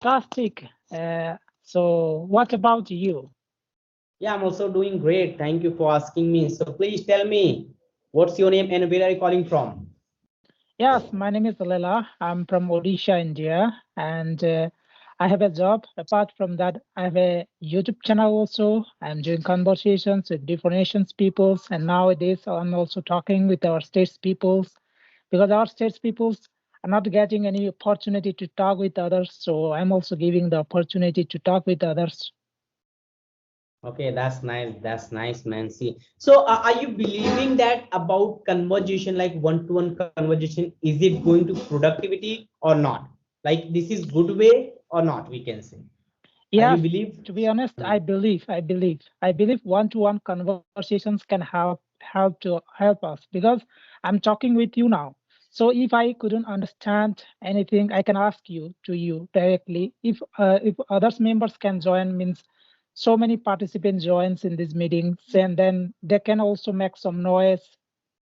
Fantastic. So what about you? Yeah, I'm also doing great. Thank you for asking me. So please tell me, what's your name and where are you calling from? Yes, my name is Leela. I'm from Odisha, India, and I have a job. Apart from that, I have a YouTube channel also. I'm doing conversations with different nations peoples, and nowadays I'm also talking with our states peoples because our states peoples are not getting any opportunity to talk with others. So I'm also giving the opportunity to talk with others. Okay, that's nice. That's nice, man. See, so are you believing that about conversation, like one-to-one conversation, is it going to productivity or not? Like this is good way or not? We can say. Are you Yes, believe? to be honest, Hmm. I believe one-to-one conversations can help us because I'm talking with you now. So if I couldn't understand anything, I can ask you directly. If others members can join, means so many participants joins in these meetings, and then they can also make some noise.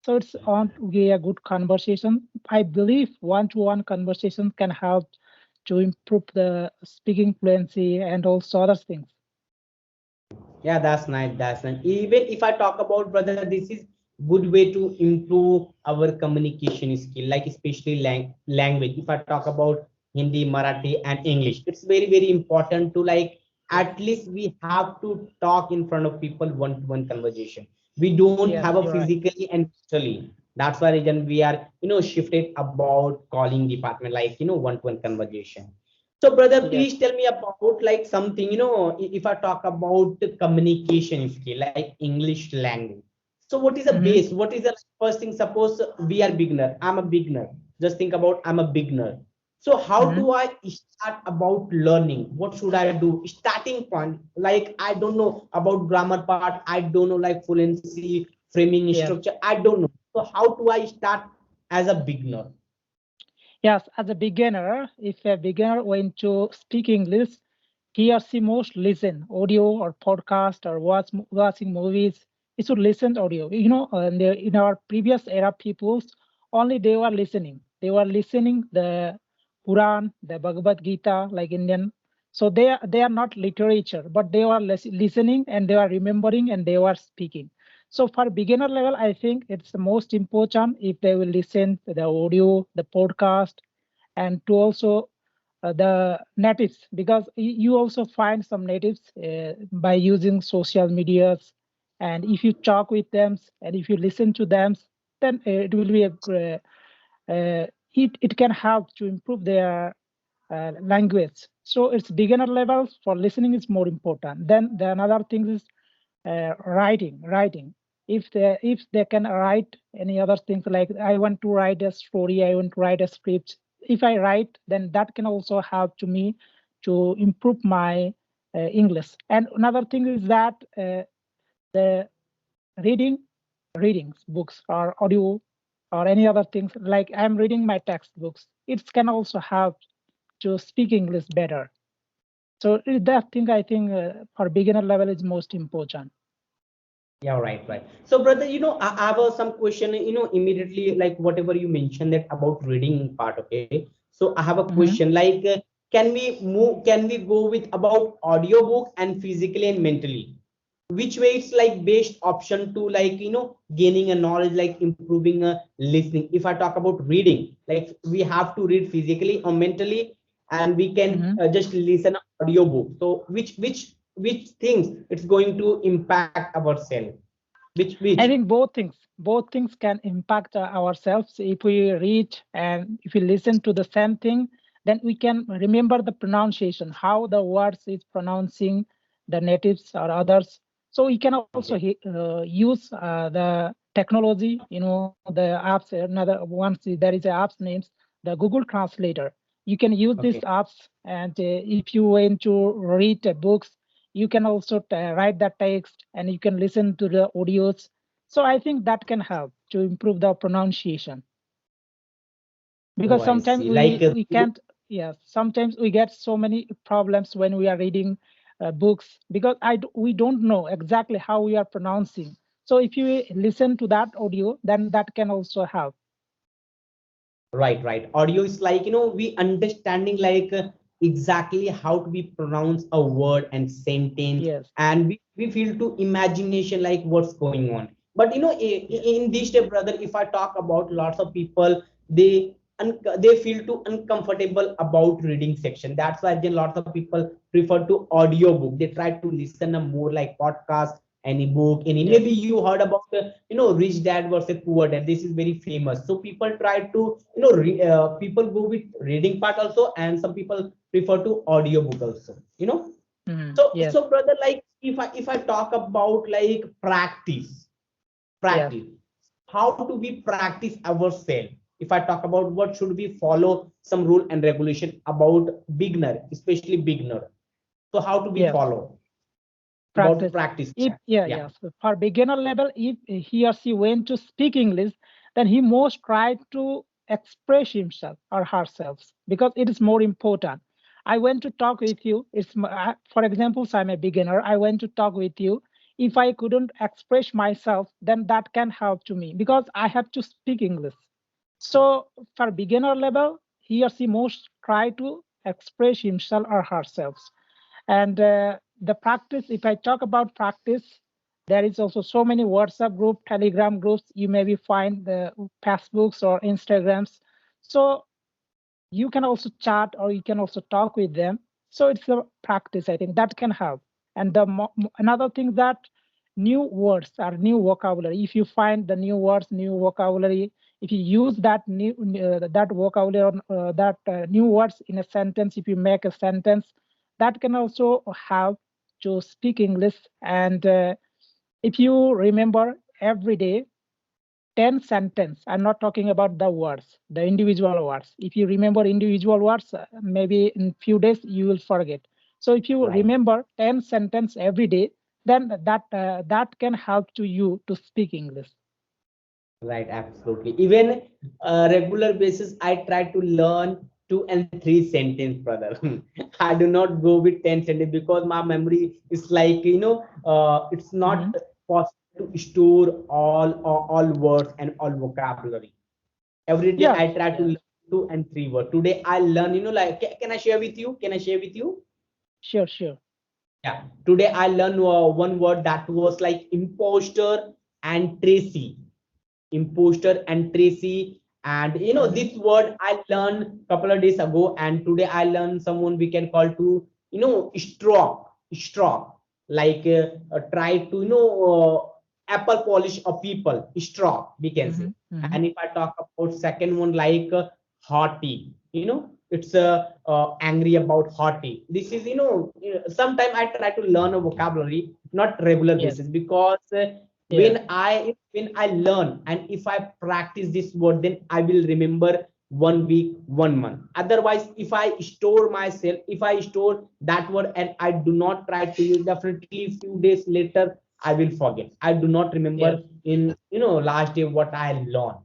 So it's on to be a good conversation. I believe one-to-one conversation can help to improve the speaking fluency and also other things. Yeah, that's nice. That's nice. Even if I talk about brother, this is good way to improve our communication skill, like especially language. If I talk about Hindi, Marathi, and English, it's very important to like at least we have to talk in front of people one-to-one conversation. We don't Yes, have a you're right. physically and virtually. That's why reason we are shifted about calling department like one-to-one conversation. So, brother, Yes. please tell me about like something, if I talk about the communication skill, like English language. So, what is the Hmm. base? What is the first thing? Suppose we are beginner. I'm a beginner. Just think about I'm a beginner. So, how Hmm. do I start about learning? What should I do? Starting point, like I don't know about grammar part. I don't know like fluency, framing Yes. structure. I don't know. So, how do I start as a beginner? Yes. As a beginner, if a beginner went to speak English, he or she must listen audio or podcast or watching movies. He should listen audio. In our previous era, peoples only they were listening. They were listening the Quran, the Bhagavad Gita, like Indian. So they are not literature, but they were listening and they were remembering and they were speaking. So for beginner level, I think it's the most important if they will listen to the audio, the podcast, and to also the natives because you also find some natives by using social medias, and if you talk with them and if you listen to them, then it will be it can help to improve their language. So it's beginner level for listening is more important. Then the another thing is writing. If they can write any other things, like I want to write a story, I want to write a script. If I write, then that can also help to me to improve my English. And another thing is that the reading readings books or audio or any other things, like I'm reading my textbooks, it can also help to speak English better. So that thing I think for beginner level is most important. Yeah, right. So, brother, I have some question, immediately, like whatever you mentioned that about reading part, okay? So, I have a Mhm. question, like, can we go with about audiobook and physically and mentally? Which way it's like best option to like, gaining a knowledge, like improving listening. If I talk about reading, like we have to read physically or mentally, and we can Mhm. just listen audiobook. So, which things it's going to impact ourselves? Which I think both things can impact ourselves. If we read and if we listen to the same thing, then we can remember the pronunciation, how the words is pronouncing the natives or others. So we can also Okay. use the technology, the apps. Another once there is a apps names the Google Translator. You can use these Okay. apps, and if you want to read books, you can also write that text and you can listen to the audios. So I think that can help to improve the pronunciation Oh, because I sometimes see. we can't. Yes, sometimes we get so many problems when we are reading books because we don't know exactly how we are pronouncing. So if you listen to that audio, then that can also help. Right. Audio is like, we understanding like exactly how to be pronounce a word and sentence, Yes. and we feel to imagination like what's going on. But Yes. in this day, brother, if I talk about lots of people, they feel too uncomfortable about reading section. That's why then lots of people prefer to audiobook. They try to listen a more like podcast, any book, any, Yes. maybe you heard about rich dad versus poor dad. This is very famous, so people try to people go with reading part also, and some people prefer to audiobook also. Yes. So brother, like if I talk about like Yes. practice, how to be practice ourselves. If I talk about what should we follow some rule and regulation about beginner, especially beginner, so how to be Yes. follow about Practice. practice. If Yeah, yes, for beginner level, if he or she went to speak English, then he must try to express himself or herself because it is more important. I went to talk with you. For example, so I'm a beginner. I went to talk with you. If I couldn't express myself, then that can help to me because I have to speak English. So for beginner level, he or she must try to express himself or herself. And the practice, if I talk about practice, there is also so many WhatsApp group, Telegram groups. You maybe find the Facebooks or Instagrams. So you can also chat or you can also talk with them. So it's a practice, I think that can help. And another thing that new words or new vocabulary, if you find the new words, new vocabulary, if you use that that vocabulary, that new words in a sentence, if you make a sentence, that can also help to speak English. And if you remember every day 10 sentence, I'm not talking about the words, the individual words. If you remember individual words, maybe in few days you will forget. So if you right. remember 10 sentence every day, then that can help to you to speak English. Right, absolutely. Even regular basis, I try to learn 2 and 3 sentence, brother. I do not go with 10 sentence because my memory is like it's Hmm. not possible to store all words and all vocabulary. Every day I Yes, try to yes, learn 2 and 3 words. Today I learn, like can I share with you? Can I share with you? sure, sure. Yeah. Today I learned one word that was like imposter and Tracy. Imposter and Tracy. And Hmm. this word I learned couple of days ago, and today I learned someone we can call to straw, like try to apple polish of people, straw we can say. Hmm. Hmm. And if I talk about second one, like haughty, it's angry about haughty. This is sometime I try to learn a vocabulary, not regular Yes, basis, because yes, when I learn and if I practice this word, then I will remember 1 week, 1 month. Otherwise, if I store that word and I do not try to use, definitely few days later I will forget. I do not yes, remember in last day what I learned.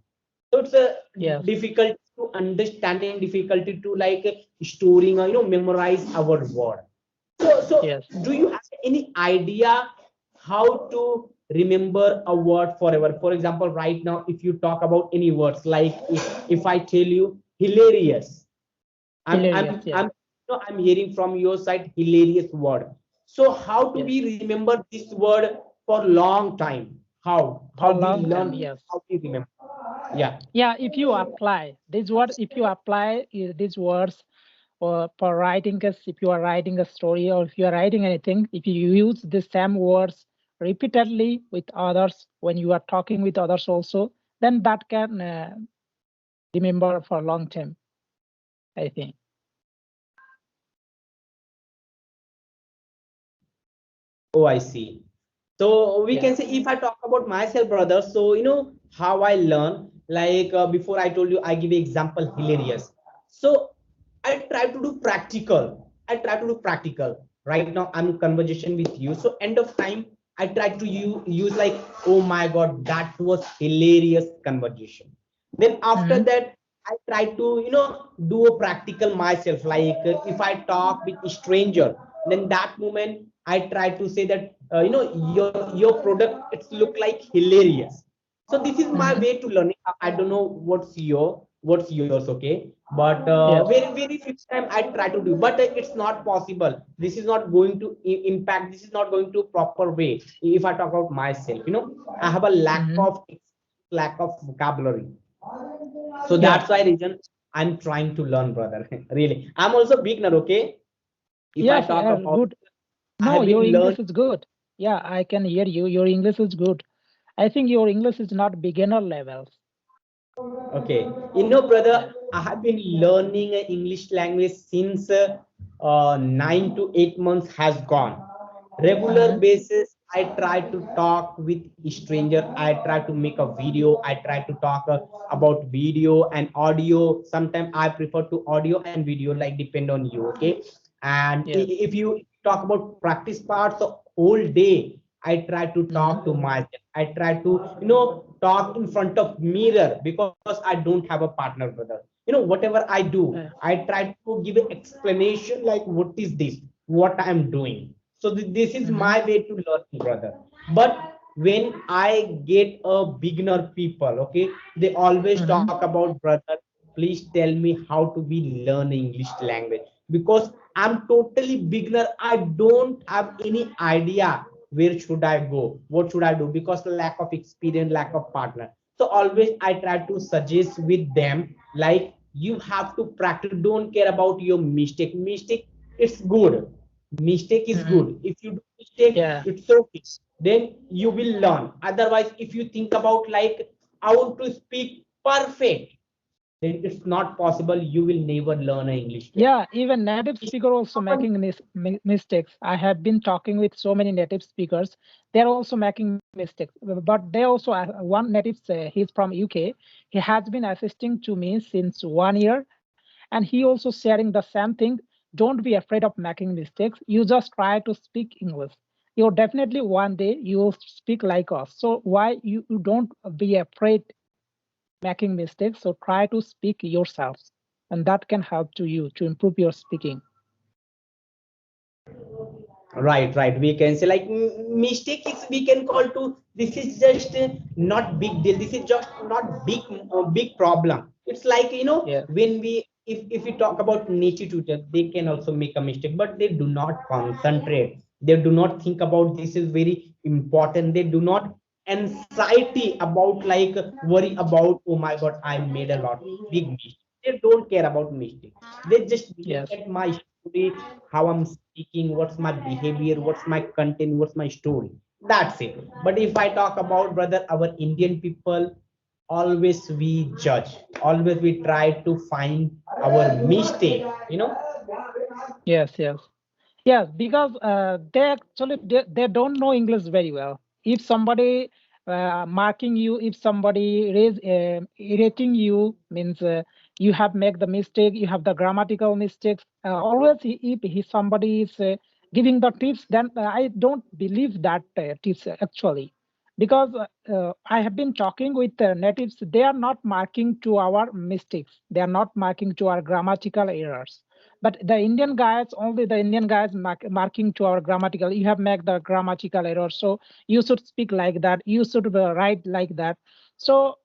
So it's a yes, difficult to understanding, difficulty to like storing or memorize our word. So yes. do you have any idea how to remember a word forever? For example, right now, if you talk about any words, like if I tell you hilarious, I'm Hilarious. I'm Yes, I'm I'm hearing from your side hilarious word. So how to yes. be remember this word for long time? For How a we long time. learn? Yes. How we remember? Yeah. Yeah, if you apply these words, if you apply these words or for writing us, if you are writing a story or if you are writing anything, if you use the same words repeatedly with others when you are talking with others also, then that can remember for a long time, I think. Oh, I see. So we Yeah. can say if I talk about myself, brother, so how I learn, like before I told you, I give example hilarious. So I try to do practical. I try to do practical. Right now I'm in conversation with you. So end of time, I try to use like, oh my God, that was hilarious conversation. Then after Hmm. that, I try to do a practical myself. Like if I talk with a stranger, then that moment I try to say that your product it's look like hilarious. So this is my Hmm. way to learn. I don't know what's your. what's yours, okay? But Yes. very few time I try to do, but it's not possible. This is not going to impact, this is not going to proper way. If I talk about myself, I have a Hmm. lack of vocabulary. So Yeah. that's why reason I'm trying to learn, brother. Really, I'm also beginner, okay? If I Yes. talk about, Good. I No, have your been learned. English is good. Yeah, I can hear you. Your English is good. I think your English is not beginner levels. Okay, brother, Yeah. I have been learning English language since 9 to 8 months has gone. Regular Hmm. basis, I try to talk with stranger. I try to make a video. I try to talk about video and audio. Sometimes I prefer to audio and video, like depend on you. Okay, and Yes. if you talk about practice parts, the whole day I try to Hmm. talk to myself. I try to talk in front of mirror because I don't have a partner, brother. Whatever I do, Yeah. I try to give an explanation like what is this, what I am doing. So this is Hmm. my way to learn, brother. But when I get a beginner people, okay, they always Hmm. talk about, brother, please tell me how to be learn English language, because I'm totally beginner. I don't have any idea where should I go, what should I do, because lack of experience, lack of partner. So always I try to suggest with them, like, you have to practice. Don't care about your mistake. It's good. Mistake is Hmm. good. If you do mistake, Yeah. it's okay. Then you will learn. Otherwise, if you think about like, I want to speak perfect, then it's not possible. You will never learn English well. Yeah, even native speaker also making mistakes. I have been talking with so many native speakers. They're also making mistakes, but they also one native. He's from UK. He has been assisting to me since 1 year, and he also sharing the same thing. Don't be afraid of making mistakes. You just try to speak English. You definitely one day you will speak like us. So why you don't be afraid making mistakes? So try to speak yourselves, and that can help to you to improve your speaking. Right. We can say like, mistake is, we can call to, this is just not big deal. This is just not big problem. It's like, Yeah. when we, if we talk about native tutor, they can also make a mistake, but they do not concentrate. They do not think about this is very important. They do not anxiety about, like, worry about, oh my god, I made a lot big mistake. They don't care about mistake. They just look Yes. at my story, how I'm speaking, what's my behavior, what's my content, what's my story. That's it. But if I talk about, brother, our Indian people, always we judge, always we try to find our mistake. Yes. Yes. Yes, because they don't know English very well. If somebody marking you, if somebody rating you, means you have made the mistake, you have the grammatical mistakes. Always, if somebody is giving the tips, then I don't believe that tips actually, because I have been talking with natives. They are not marking to our mistakes. They are not marking to our grammatical errors, but the Indian guys, only the Indian guys marking to our grammatical. You have made the grammatical error, so you should speak like that. You should write like that. So,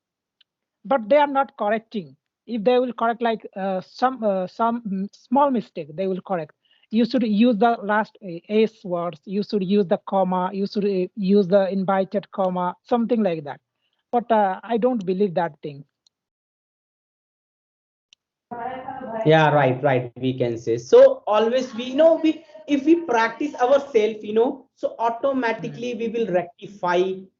but they are not correcting. If they will correct like some small mistake, they will correct. You should use the last s words. You should use the comma. You should use the invited comma, something like that. But I don't believe that thing. Yeah, right, we can say. So always we we, if we practice ourselves, so Mm. automatically we will rectify.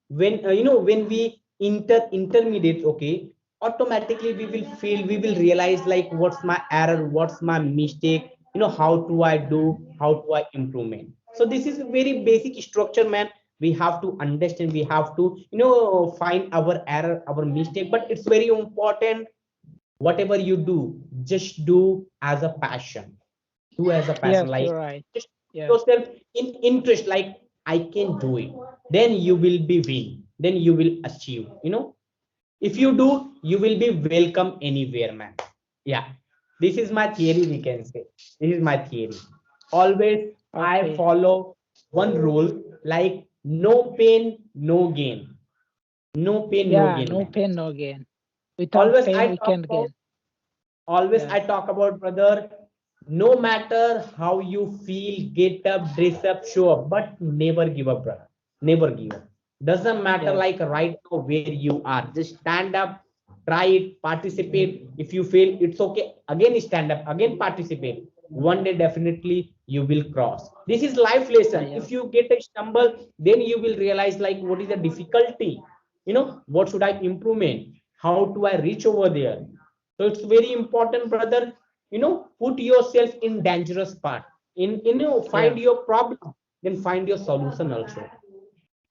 When when we intermediate, okay, automatically we will feel, we will realize like, what's my error, what's my mistake, how do I do, Mhm. how do I improvement. So this is a very basic structure, man. We have to understand, we have to find our error, our mistake, but it's very important. Whatever you do, just do as a passion. Do as a passion, Yes, like, you're right. just Yes. yourself in interest, like, I can do it. Then you will be win, then you will achieve. If you do, you will be welcome anywhere, man. Yeah, this is my theory, we can say. This is my theory. Always I Okay. follow one rule, like, no pain no gain. No pain no Yeah, gain, no man. pain, no gain. Without Always I pain, we talk can't about, gain. Always I Yeah. talk about, brother, no matter how you feel, get up, dress up, show up, but never give up, brother. Never give up. Doesn't matter Yes. like right now where you are. Just stand up, try it, participate. If you fail, it's okay. Again stand up, again participate. One day definitely you will cross. This is life lesson. Yeah. If you get a stumble, then you will realize like what is the difficulty. What should I improvement? How do I reach over there? So it's very important, brother. Put yourself in dangerous part. Find Yeah. your problem, then find your solution also.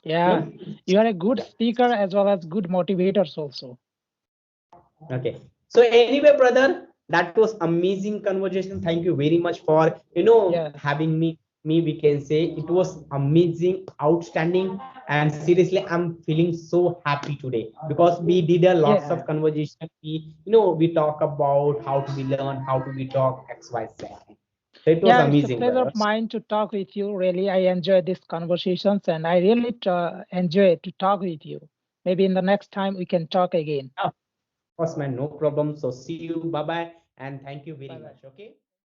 You Yeah. know. You are a good speaker as well as good motivators also. Okay. So anyway, brother, that was amazing conversation. Thank you very much for Yeah. having me. We can say it was amazing, outstanding, and seriously, I'm feeling so happy today because we did a lots Yeah. of conversation. We talk about how to be learn, how to be talk X Y Z. So it was Yeah, it's a amazing, pleasure brother. of mine to talk with you. Really, I enjoy these conversations and I really enjoy to talk with you. Maybe in the next time we can talk again. Of course, man, no problem. So see you. Bye bye, and thank you very Bye much. bye. Okay.